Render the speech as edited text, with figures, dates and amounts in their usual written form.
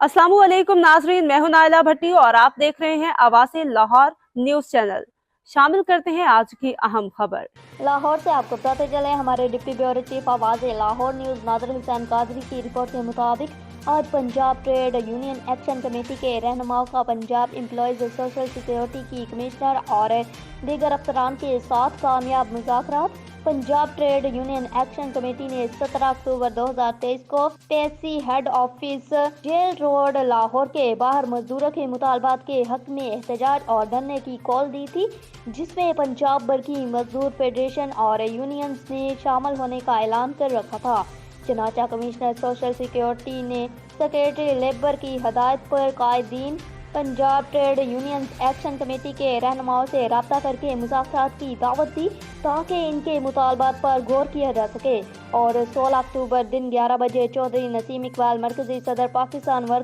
अस्सलाम वालेकुम नाजरीन, मैं हूं नाइला भट्टी और आप देख रहे हैं आवाज़ लाहौर न्यूज़ चैनल। शामिल करते हैं आज की अहम खबर। लाहौर से आपको बताते चले हमारे deputy bureau chief Awaz Lahore news Nadir Hussain Qadri की रिपोर्ट के मुताबिक आज Punjab trade union action committee के रहनुमाओं का पंजाब एम्प्लॉयज़ सोशल सिक्योरिटी की कमिश्नर और दीगर अफसरान के साथ कामयाब मुज़ाकरात। Punjab trade union action committee ने 17 अक्टूबर 2023 को PSC head office jail road Lahore के बाहर मजदूरों के मुतालबात के हक में एहतजाज और धरने की कॉल दी थी, जिसमें पंजाब भर की मजदूर फेडरेशन और यूनियंस ने शामिल होने का ऐलान कर रखा था। चनाचा कमिश्नर सोशल सिक्योरिटी ने सेक्रेटरी लेबर की हदायत पर कायदीन Punjab trade union action committee के रहनुमाओं से रब्ता करके मुज़ाकरात की दावत दी ताकि इनके मुतालबात पर गौर किया जा सके। और 16 अक्टूबर दिन 11 बजे चौधरी नसीम इकबाल मरकजी सदर पाकिस्तान